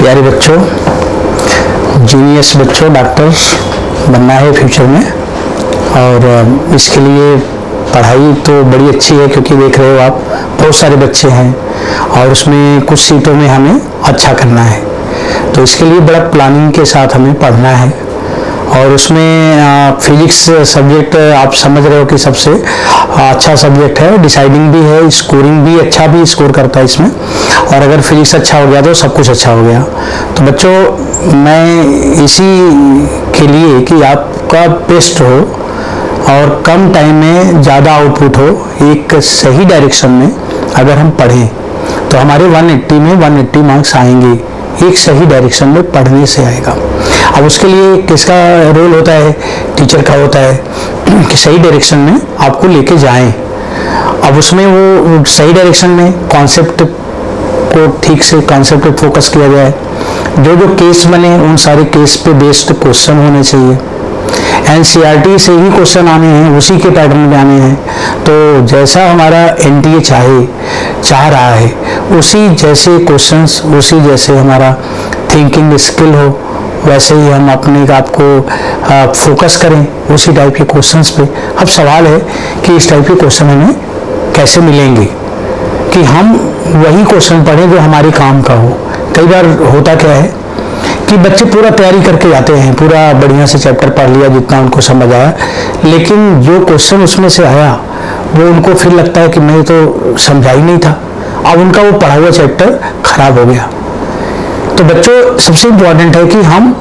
प्यारे बच्चों, जीनियस बच्चों, डॉक्टर बनना है फ्यूचर में। और इसके लिए पढ़ाई तो बड़ी अच्छी है, क्योंकि देख रहे हो आप बहुत सारे बच्चे हैं और उसमें कुछ सीटों में हमें अच्छा करना है। तो इसके लिए बड़ा प्लानिंग के साथ हमें पढ़ना है। और उसमें फिजिक्स सब्जेक्ट आप समझ रहे हो कि सबसे अच्छा सब्जेक्ट है, डिसाइडिंग भी है, स्कोरिंग भी अच्छा भी स्कोर करता है इसमें। और अगर फिजिक्स अच्छा हो गया तो सब कुछ अच्छा हो गया। तो बच्चों, मैं इसी के लिए कि आपका बेस्ट हो और कम टाइम में ज़्यादा आउटपुट हो, एक सही डायरेक्शन में अगर हम पढ़ें तो हमारे 180 में 180 मार्क्स आएंगे, एक सही डायरेक्शन में पढ़ने से आएगा। अब उसके लिए किसका रोल होता है? टीचर का होता है कि सही डायरेक्शन में आपको लेके जाएं। अब उसमें वो सही डायरेक्शन में कॉन्सेप्ट को ठीक से कॉन्सेप्ट पे फोकस किया जाए। जो जो केस बने उन सारे केस पे बेस्ड क्वेश्चन होने चाहिए। एनसीईआरटी से ही क्वेश्चन आने हैं, उसी के पैटर्न में आने हैं। तो जैसा हमारा एनटीए चाह रहा है, उसी जैसे क्वेश्चंस, उसी जैसे हमारा थिंकिंग स्किल हो, वैसे ही हम अपने आप को फोकस करें उसी टाइप के क्वेश्चंस पे। अब सवाल है कि इस टाइप के क्वेश्चन हमें कैसे मिलेंगे कि हम वही क्वेश्चन पढ़ें जो हमारे काम का हो। कई बार होता क्या है कि बच्चे पूरा तैयारी करके जाते हैं, पूरा बढ़िया से चैप्टर पढ़ लिया जितना उनको समझ आया, लेकिन जो क्वेश्चन उसमें से आया वो उनको फिर लगता है कि मैं तो समझा ही नहीं था। अब उनका वो पढ़ा हुआ चैप्टर खराब हो गया। तो बच्चों, सबसे इम्पोर्टेंट है कि हम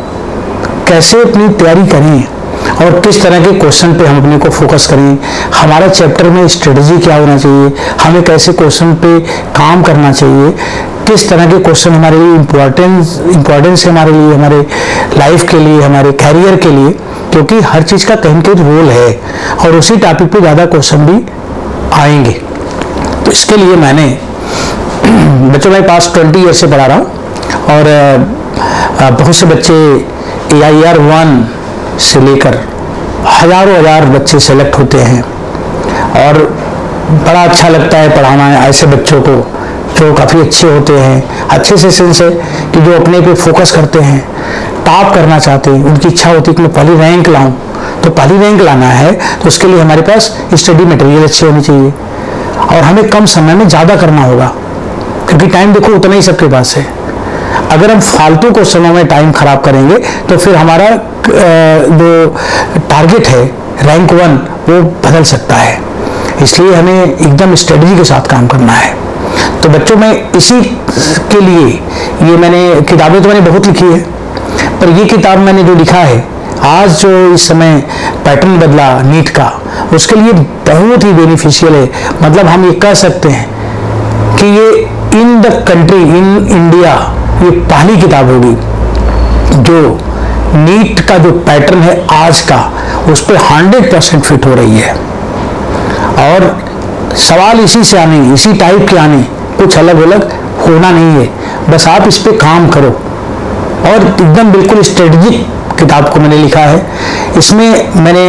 कैसे अपनी तैयारी करें और किस तरह के क्वेश्चन पे हम अपने को फोकस करें। हमारा चैप्टर में स्ट्रेटजी क्या होना चाहिए, हमें कैसे क्वेश्चन पे काम करना चाहिए, किस तरह के क्वेश्चन हमारे लिए इम्पोर्टेंस है, हमारे लिए, हमारे लाइफ के लिए, हमारे कैरियर के लिए, क्योंकि हर चीज़ का कहीं कहीं रोल है और उसी टॉपिक पे ज़्यादा क्वेश्चन भी आएंगे। तो इसके लिए मैंने बच्चों मेरे पास 20 ईयर से पढ़ा रहा हूँ और बहुत से बच्चे AIR 1 से लेकर हजार बच्चे सेलेक्ट होते हैं और बड़ा अच्छा लगता है पढ़ाना है ऐसे बच्चों को जो काफ़ी अच्छे होते हैं, अच्छे सेशन से कि जो अपने पे फोकस करते हैं, टॉप करना चाहते हैं, उनकी इच्छा होती है कि मैं पहली रैंक लाऊं। तो पहली रैंक लाना है तो उसके लिए हमारे पास स्टडी मटेरियल अच्छे होने चाहिए और हमें कम समय में ज़्यादा करना होगा, क्योंकि टाइम देखो उतना ही सबके पास है। अगर हम फालतू क्वेश्चनों में टाइम खराब करेंगे तो फिर हमारा जो टारगेट है रैंक 1 वो बदल सकता है। इसलिए हमें एकदम स्ट्रेटजी के साथ काम करना है। तो बच्चों, मैं इसी के लिए ये मैंने किताबें तो मैंने बहुत लिखी है, पर ये किताब मैंने जो लिखा है आज जो इस समय पैटर्न बदला नीट का, उसके लिए बहुत ही बेनिफिशियल है। मतलब हम ये कह सकते हैं कि ये in the country, in India, ये पहली किताब होगी जो नीट का जो पैटर्न है आज का उस पर 100% फिट हो रही है। और सवाल इसी से आने, इसी टाइप के आने, कुछ अलग अलग होना नहीं है। बस आप इस पे काम करो और एकदम बिल्कुल स्ट्रेटजिक किताब को मैंने लिखा है। इसमें मैंने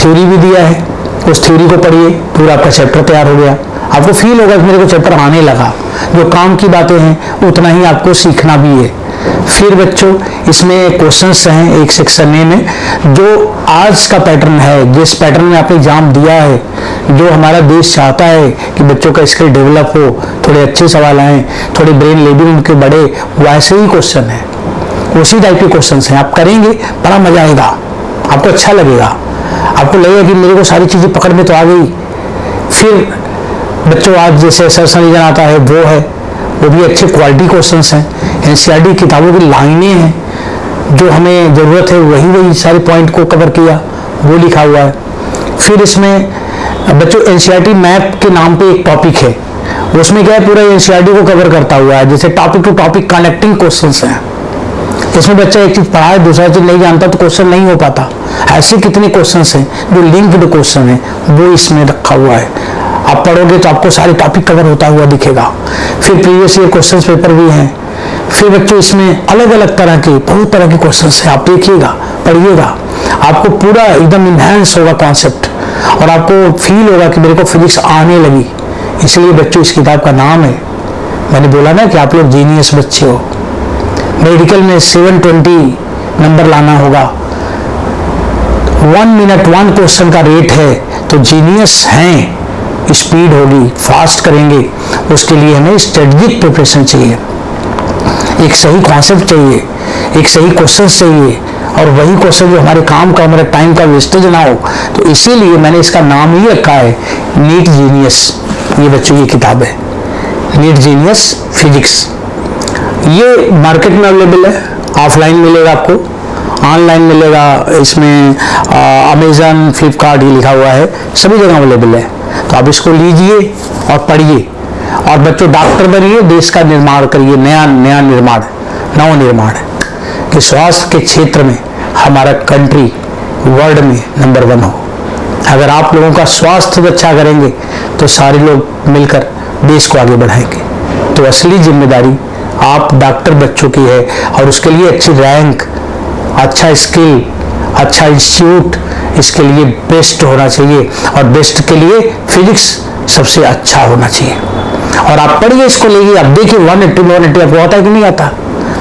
थ्योरी भी दिया है, उस थ्योरी को पढ़िए, पूरा आपका चैप्टर तैयार हो गया। आपको फील होगा कि मेरे को चैप्टर आने लगा, जो काम की बातें हैं उतना ही आपको सीखना भी है। फिर बच्चों, इसमें क्वेश्चंस हैं एक सेक्शन ए में, जो आज का पैटर्न है, जिस पैटर्न में आपने एग्जाम दिया है, जो हमारा देश चाहता है कि बच्चों का स्किल डेवलप हो, थोड़े अच्छे सवाल आए, थोड़े ब्रेन लेवल उनके बढ़े, वैसे ही क्वेश्चन है, उसी टाइप के क्वेश्चन हैं। आप करेंगे, बड़ा मजा आएगा, आपको अच्छा लगेगा, आपको लगेगा कि मेरे को सारी चीज़ें पकड़ में तो आ गई। फिर बच्चों, आज जैसे सर्च इंजन आता है वो है, वो भी अच्छे क्वालिटी क्वेश्चंस हैं। एनसीईआरटी किताबों की लाइनें हैं, जो हमें ज़रूरत है वही सारे पॉइंट को कवर किया, वो लिखा हुआ है। फिर इसमें बच्चों एनसीईआरटी मैप के नाम पे एक टॉपिक है, उसमें क्या है, पूरा एनसीईआरटी को कवर करता हुआ है। जैसे topic to topic connecting questions हैं, इसमें बच्चा एक चीज़ पढ़ा है, दूसरा चीज़ नहीं जानता तो क्वेश्चन नहीं हो पाता। ऐसे कितने क्वेश्चंस हैं जो लिंक्ड क्वेश्चन है, वो इसमें रखा हुआ है। आप पढ़ोगे तो आपको सारे टॉपिक कवर होता हुआ दिखेगा। फिर प्रीवियस ईयर क्वेश्चंस पेपर भी हैं। फिर बच्चों, इसमें अलग अलग तरह के, बहुत तरह के क्वेश्चंस हैं। आप देखिएगा, पढ़िएगा, आपको पूरा एकदम इन्हेंस होगा कॉन्सेप्ट और आपको फील होगा कि मेरे को फिजिक्स आने लगी। इसलिए बच्चों, इस किताब का नाम है, मैंने बोला ना कि आप लोग जीनियस बच्चे हो, मेडिकल में 720 नंबर लाना होगा, 1 मिनट 1 क्वेश्चन का रेट है, तो जीनियस हैं, स्पीड होगी, फास्ट करेंगे। उसके लिए हमें स्ट्रेटजिक प्रिपरेशन चाहिए, एक सही कॉन्सेप्ट चाहिए, एक सही क्वेश्चन चाहिए, और वही क्वेश्चन जो हमारे काम का, हमारे टाइम का वेस्टेज ना हो। तो इसीलिए मैंने इसका नाम ही रखा है नीट जीनियस। ये बच्चों की किताब है, नीट जीनियस फिजिक्स। ये मार्केट में अवेलेबल है, ऑफलाइन मिलेगा आपको, ऑनलाइन मिलेगा, इसमें अमेजन, फ्लिपकार्ट ये लिखा हुआ है, सभी जगह अवेलेबल है। तो आप इसको लीजिए और पढ़िए, और बच्चों डॉक्टर बनिए, देश का निर्माण करिए, नया निर्माण, नव निर्माण, कि स्वास्थ्य के क्षेत्र में हमारा कंट्री वर्ल्ड में नंबर 1 हो। अगर आप लोगों का स्वास्थ्य अच्छा करेंगे तो सारे लोग मिलकर देश को आगे बढ़ाएंगे। तो असली जिम्मेदारी आप डॉक्टर बच्चों की है, और उसके लिए अच्छी रैंक, अच्छा स्किल, अच्छा इंस्टीट्यूट, इसके लिए बेस्ट होना चाहिए, और बेस्ट के लिए फिजिक्स सबसे अच्छा होना चाहिए। और आप पढ़िए, इसको लेइए, आप देखिए 180 आपको आता है कि नहीं आता,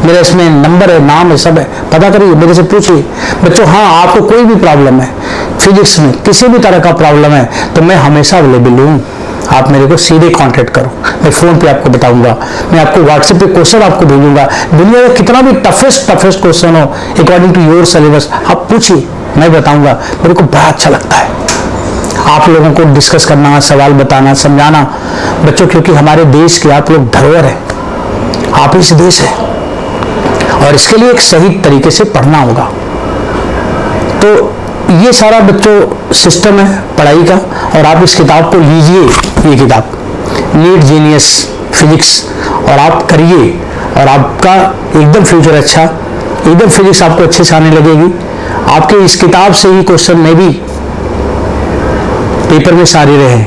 मेरा इसमें नंबर है, नाम है, सब है, पता करिए, मेरे से पूछिए। बच्चों हाँ, आपको कोई भी प्रॉब्लम है फिजिक्स में, किसी भी तरह का प्रॉब्लम है, तो मैं हमेशा अवेलेबल हूँ। आप मेरे को सीधे कांटेक्ट करो, मैं फ़ोन पे आपको बताऊंगा, मैं आपको व्हाट्सएप पे क्वेश्चन आपको भेजूंगा। दुनिया का कितना भी टफेस्ट क्वेश्चन हो, अकॉर्डिंग टू योर सिलेबस, आप पूछिए, मैं बताऊंगा। मेरे को बड़ा अच्छा लगता है आप लोगों को डिस्कस करना, सवाल बताना, समझाना बच्चों, क्योंकि हमारे देश के आप लोग धरोहर है, आप इस देश है, और इसके लिए एक सही तरीके से पढ़ना होगा। तो ये सारा बच्चों सिस्टम है पढ़ाई का, और आप इस किताब को लीजिए, ये किताब नीट जीनियस फिजिक्स, और आप करिए, और आपका एकदम फ्यूचर अच्छा, एकदम फिजिक्स आपको अच्छे से आने लगेगी। आपके इस किताब से ही क्वेश्चन में भी पेपर में सारे रहे,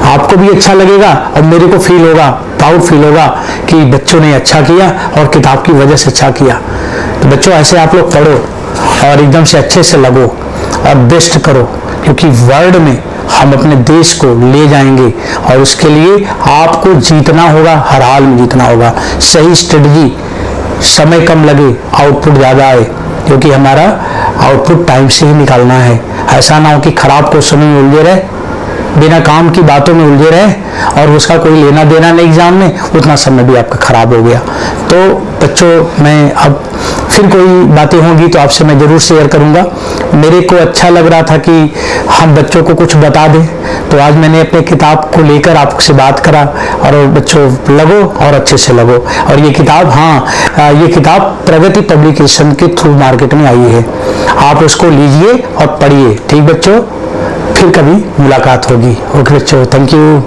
आपको भी अच्छा लगेगा, और मेरे को फील होगा, प्राउड फील होगा कि बच्चों ने अच्छा किया और किताब की वजह से अच्छा किया। तो बच्चों ऐसे आप लोग पढ़ो, और एकदम से अच्छे से लगो, और बेस्ट करो, क्योंकि वर्ल्ड में हम अपने देश को ले जाएंगे, और उसके लिए आपको जीतना होगा, हर हाल में जीतना होगा। सही स्ट्रेटजी, समय कम लगे, आउटपुट ज़्यादा आए, क्योंकि हमारा आउटपुट टाइम से ही निकालना है। ऐसा ना हो कि खराब क्वेश्चन में उलझे रहे, बिना काम की बातों में उलझे रहे, और उसका कोई लेना देना नहीं एग्जाम में, उतना समय भी आपका खराब हो गया। तो बच्चों, मैं अब फिर कोई बातें होंगी तो आपसे मैं जरूर शेयर करूंगा। मेरे को अच्छा लग रहा था कि हम बच्चों को कुछ बता दें, तो आज मैंने अपने किताब को लेकर आपसे बात करा, और बच्चों लगो, और अच्छे से लगो। और ये किताब, हाँ, ये किताब प्रगति पब्लिकेशन के थ्रू मार्केट में आई है, आप उसको लीजिए और पढ़िए। ठीक बच्चों, फिर कभी मुलाकात होगी। ओके बच्चों, थैंक यू।